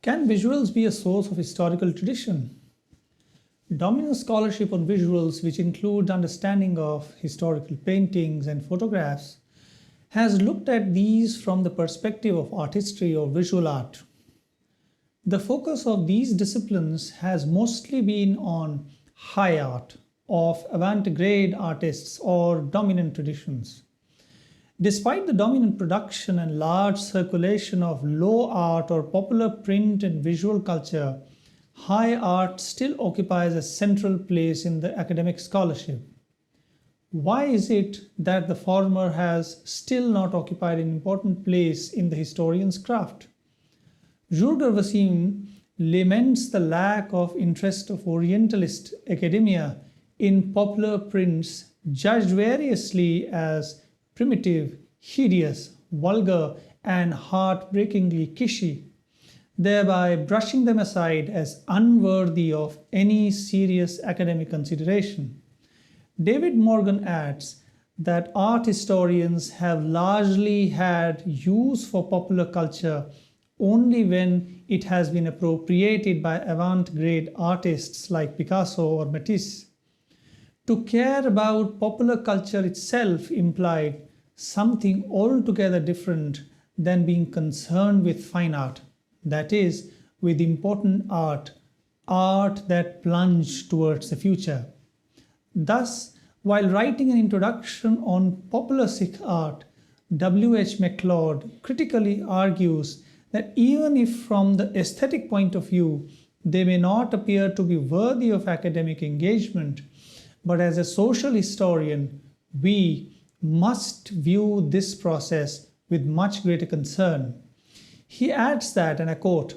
Can visuals be a source of historical tradition? Dominant scholarship on visuals, which includes understanding of historical paintings and photographs, has looked at these from the perspective of art history or visual art. The focus of these disciplines has mostly been on high art of avant-garde artists or dominant traditions. Despite the dominant production and large circulation of low art or popular print and visual culture, high art still occupies a central place in the academic scholarship. Why is it that the former has still not occupied an important place in the historian's craft? Jurgar Wasim laments the lack of interest of Orientalist academia in popular prints judged variously as primitive, hideous, vulgar, and heartbreakingly kishy, thereby brushing them aside as unworthy of any serious academic consideration. David Morgan adds that art historians have largely had use for popular culture only when it has been appropriated by avant-garde artists like Picasso or Matisse. To care about popular culture itself implied something altogether different than being concerned with fine art, that is, with important art, art that plunged towards the future. Thus, while writing an introduction on popular Sikh art, W.H. MacLeod critically argues that even if from the aesthetic point of view they may not appear to be worthy of academic engagement, but as a social historian, we must view this process with much greater concern. He adds that, and I quote,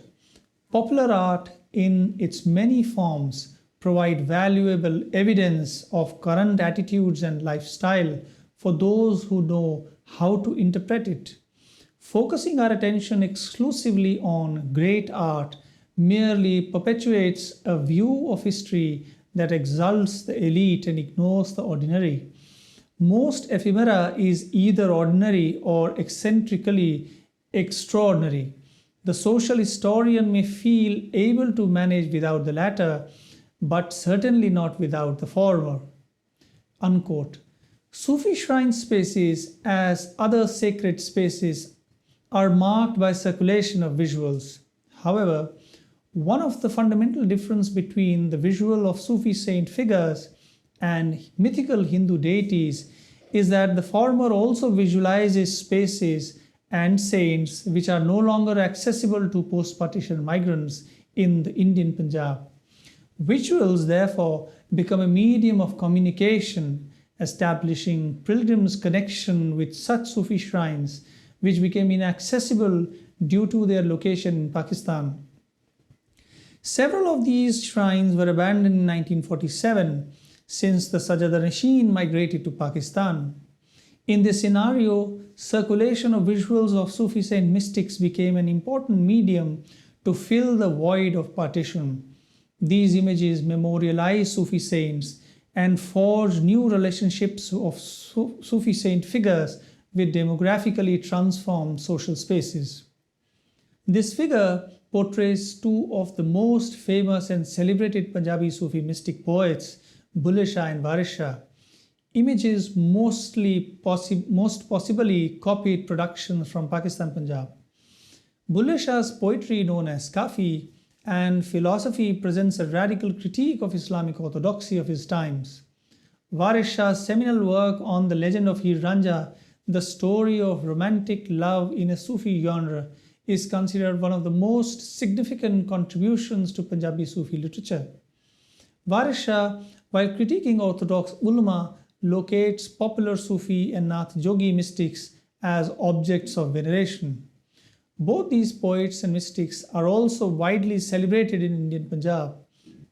"Popular art in its many forms provide valuable evidence of current attitudes and lifestyle for those who know how to interpret it. Focusing our attention exclusively on great art merely perpetuates a view of history that exalts the elite and ignores the ordinary. Most ephemera is either ordinary or eccentrically extraordinary. The social historian may feel able to manage without the latter, but certainly not without the former." Unquote. Sufi shrine spaces, as other sacred spaces, are marked by circulation of visuals. However, one of the fundamental differences between the visual of Sufi saint figures and mythical Hindu deities is that the former also visualizes spaces and saints which are no longer accessible to post-partition migrants in the Indian Punjab. Visuals, therefore, become a medium of communication, establishing pilgrims' connection with such Sufi shrines which became inaccessible due to their location in Pakistan. Several of these shrines were abandoned in 1947 since the Sajjadanashin migrated to Pakistan. In this scenario, circulation of visuals of Sufi saint mystics became an important medium to fill the void of partition. These images memorialize Sufi saints and forge new relationships of Sufi saint figures with demographically transformed social spaces. This figure portrays two of the most famous and celebrated Punjabi Sufi mystic poets, Bulle Shah and Waris Shah. Images most possibly copied productions from Pakistan, Punjab. Bulle Shah's poetry, known as Kafi, and philosophy presents a radical critique of Islamic orthodoxy of his times. Waris Shah's seminal work on the legend of Heer Ranjha, the story of romantic love in a Sufi genre, is considered one of the most significant contributions to Punjabi Sufi literature. Waris Shah, while critiquing orthodox ulama, locates popular Sufi and Nath Jogi mystics as objects of veneration. Both these poets and mystics are also widely celebrated in Indian Punjab.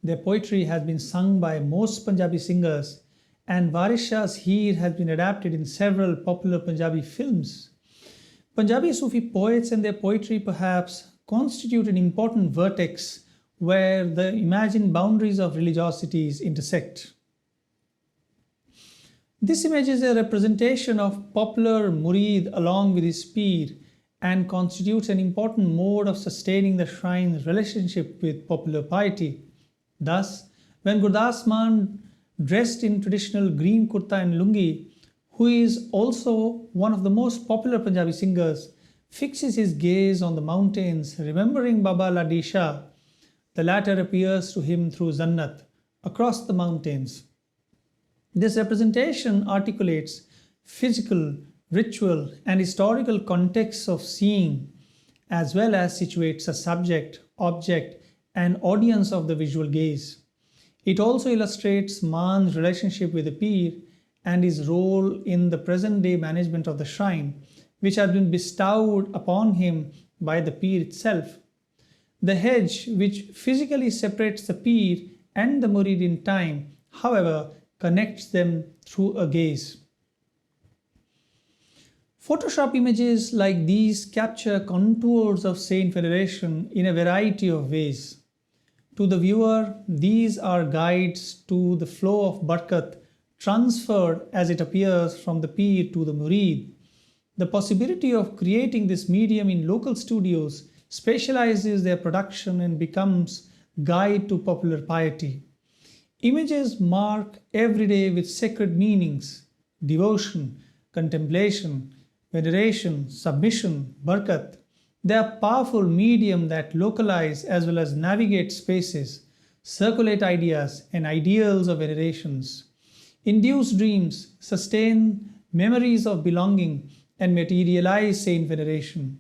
Their poetry has been sung by most Punjabi singers, and Waris Shah's Heer has been adapted in several popular Punjabi films. Punjabi Sufi poets and their poetry perhaps constitute an important vertex where the imagined boundaries of religiosities intersect. This image is a representation of popular murid along with his peer and constitutes an important mode of sustaining the shrine's relationship with popular piety. Thus, when Gurdas Mann, dressed in traditional green kurta and lungi, who is also one of the most popular Punjabi singers, fixes his gaze on the mountains, remembering Baba Ladi Shah, the latter appears to him through Jannat, across the mountains. This representation articulates physical, ritual, and historical contexts of seeing, as well as situates a subject, object, and audience of the visual gaze. It also illustrates Man's relationship with the Pir and his role in the present day management of the shrine, which has been bestowed upon him by the Pir itself. The hedge, which physically separates the Pir and the Murid in time, however, connects them through a gaze. Photoshop images like these capture contours of saint veneration in a variety of ways. To the viewer, these are guides to the flow of barakat transferred as it appears from the Pir to the Murid. The possibility of creating this medium in local studios specializes their production and becomes guide to popular piety. Images mark every day with sacred meanings, devotion, contemplation, veneration, submission, barakat. They are powerful medium that localize as well as navigate spaces, circulate ideas and ideals of venerations, induce dreams, sustain memories of belonging, and materialize saint veneration.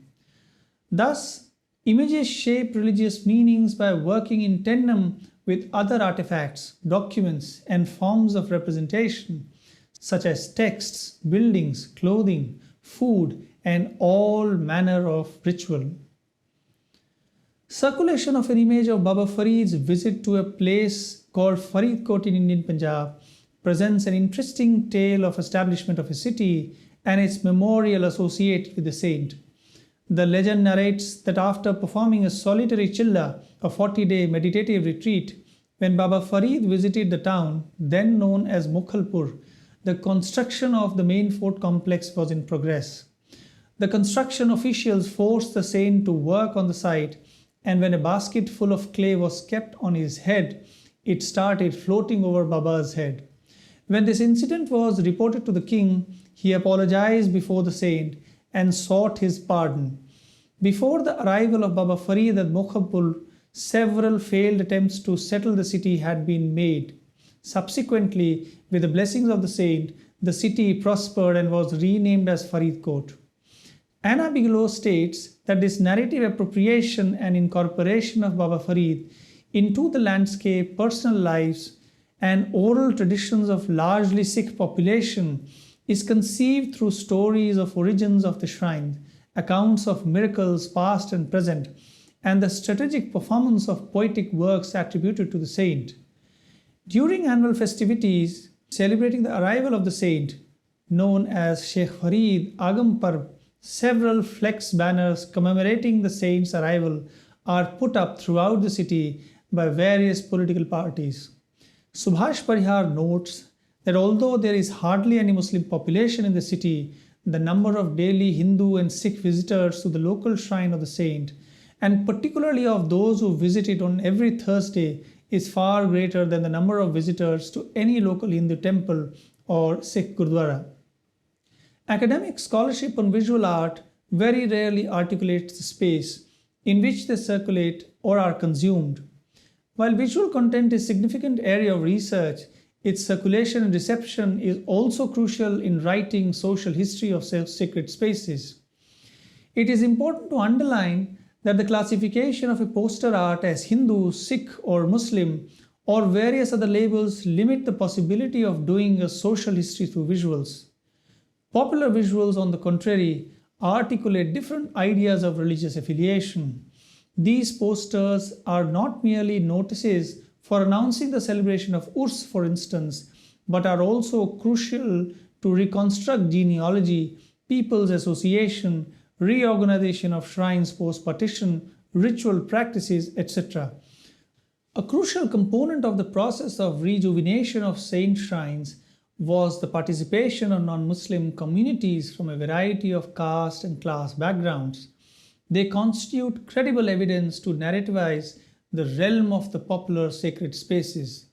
Thus, images shape religious meanings by working in tandem with other artifacts, documents, and forms of representation, such as texts, buildings, clothing, food, and all manner of ritual. Circulation of an image of Baba Farid's visit to a place called Faridkot in Indian Punjab presents an interesting tale of establishment of a city and its memorial associated with the saint. The legend narrates that after performing a solitary chilla, a 40-day meditative retreat, when Baba Farid visited the town, then known as Mukhalpur, the construction of the main fort complex was in progress. The construction officials forced the saint to work on the site, and when a basket full of clay was kept on his head, it started floating over Baba's head. When this incident was reported to the king, he apologized before the saint and sought his pardon. Before the arrival of Baba Farid at Mukhalpur, several failed attempts to settle the city had been made. Subsequently, with the blessings of the saint, the city prospered and was renamed as Faridkot. Anna Bigelow states that this narrative appropriation and incorporation of Baba Farid into the landscape, personal lives, and oral traditions of largely Sikh population is conceived through stories of origins of the shrine, accounts of miracles past and present, and the strategic performance of poetic works attributed to the saint. During annual festivities celebrating the arrival of the saint, known as Sheikh Farid Agam Parv, several flex banners commemorating the saint's arrival are put up throughout the city by various political parties. Subhash Parihar notes that although there is hardly any Muslim population in the city, the number of daily Hindu and Sikh visitors to the local shrine of the saint, and particularly of those who visit it on every Thursday, is far greater than the number of visitors to any local Hindu temple or Sikh Gurdwara. Academic scholarship on visual art very rarely articulates the space in which they circulate or are consumed. While visual content is a significant area of research, its circulation and reception is also crucial in writing social history of sacred spaces. It is important to underline that the classification of a poster art as Hindu, Sikh, or Muslim, or various other labels limit the possibility of doing a social history through visuals. Popular visuals, on the contrary, articulate different ideas of religious affiliation. These posters are not merely notices for announcing the celebration of Urs, for instance, but are also crucial to reconstruct genealogy, people's association, reorganization of shrines post-partition, ritual practices, etc. A crucial component of the process of rejuvenation of saint shrines was the participation of non-Muslim communities from a variety of caste and class backgrounds. They constitute credible evidence to narrativize the realm of the popular sacred spaces.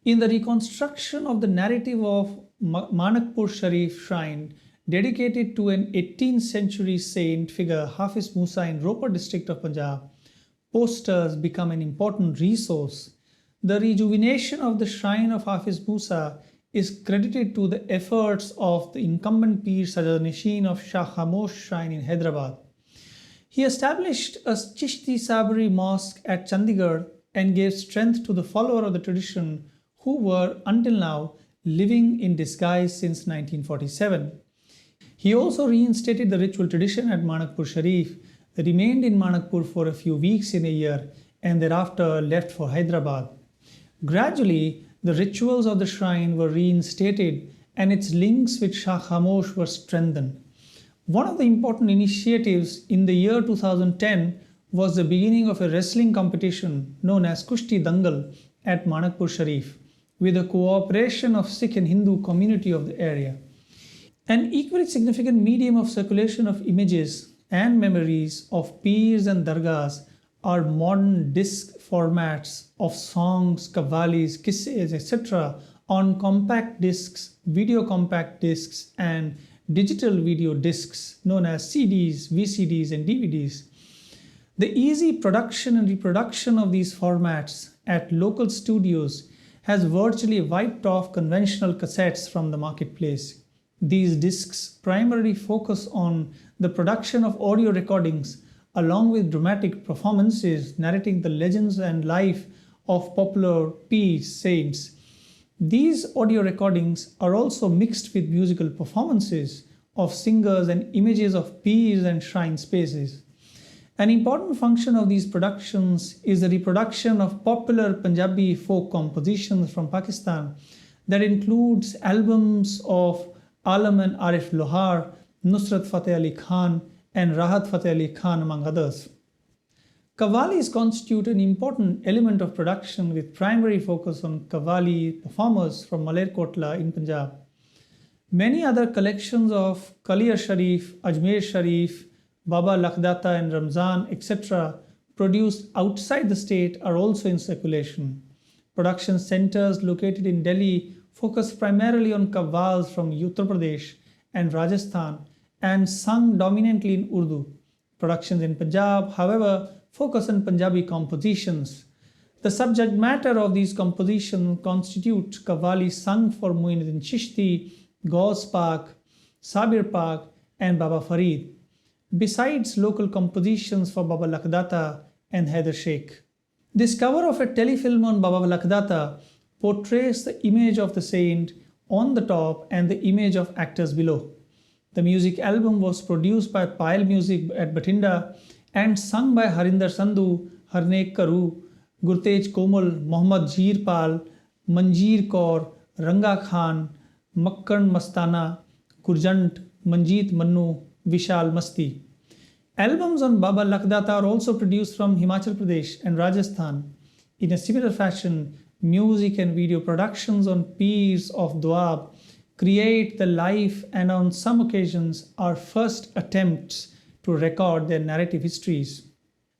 In the reconstruction of the narrative of Manakpur Sharif shrine, dedicated to an 18th century saint figure Hafiz Musa in Ropar district of Punjab, posters become an important resource. The rejuvenation of the shrine of Hafiz Musa is credited to the efforts of the incumbent Pir Sajjad Nishin of Shah Khamosh shrine in Hyderabad. He established a Chishti Sabri mosque at Chandigarh and gave strength to the follower of the tradition who were until now living in disguise since 1947. He also reinstated the ritual tradition at Manakpur Sharif, remained in Manakpur for a few weeks in a year, and thereafter left for Hyderabad. Gradually, the rituals of the shrine were reinstated and its links with Shah Khamosh were strengthened. One of the important initiatives in the year 2010 was the beginning of a wrestling competition known as Kushti Dangal at Manakpur Sharif, with the cooperation of Sikh and Hindu community of the area. An equally significant medium of circulation of images and memories of peers and dargahs are modern disc formats of songs, qawwalis, qissas, etc. on compact discs, video compact discs, and digital video discs known as CDs, VCDs, and DVDs. The easy production and reproduction of these formats at local studios has virtually wiped off conventional cassettes from the marketplace. These discs primarily focus on the production of audio recordings along with dramatic performances narrating the legends and life of popular peers, saints. These audio recordings are also mixed with musical performances of singers and images of peers and shrine spaces. An important function of these productions is the reproduction of popular Punjabi folk compositions from Pakistan that includes albums of Alam and Arif Lohar, Nusrat Fateh Ali Khan, and Rahat Fateh Ali Khan, among others. Qawwalis constitute an important element of production with primary focus on qawwali performers from Malerkotla in Punjab. Many other collections of Kalia Sharif, Ajmer Sharif, Baba Lakhdata and Ramzan, etc. produced outside the state are also in circulation. Production centers located in Delhi focus primarily on qawwals from Uttar Pradesh and Rajasthan and sung dominantly in Urdu. Productions in Punjab, however, focus on Punjabi compositions. The subject matter of these compositions constitute qawwali sung for Muinuddin Chishti, Ghaus Pak, Sabir Pak, and Baba Farid, besides local compositions for Baba Lakhdata and Haider Sheikh. This cover of a telefilm on Baba Lakhdata portrays the image of the saint on the top and the image of actors below. The music album was produced by Pile Music at Bathinda and sung by Harinder Sandhu, Harnek Karu, Gurtej Komal, Mohammad Jeer Pal, Manjeer Kaur, Ranga Khan, Makkan Mastana, Gurjant, Manjeet Mannu, Vishal Masti. Albums on Baba Lakhdata are also produced from Himachal Pradesh and Rajasthan. In a similar fashion, music and video productions on Peers of Doab create the life and on some occasions are first attempts to record their narrative histories.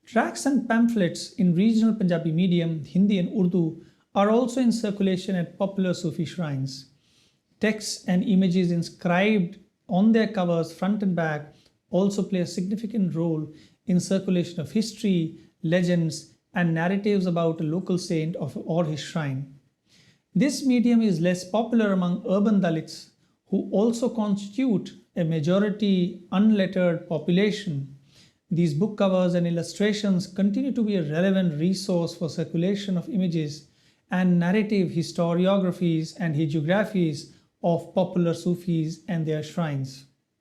Tracts and pamphlets in regional Punjabi medium, Hindi and Urdu are also in circulation at popular Sufi shrines. Texts and images inscribed on their covers front and back also play a significant role in circulation of history, legends, and narratives about a local saint or his shrine. This medium is less popular among urban Dalits, who also constitute a majority unlettered population. These book covers and illustrations continue to be a relevant resource for circulation of images and narrative historiographies and hagiographies of popular Sufis and their shrines.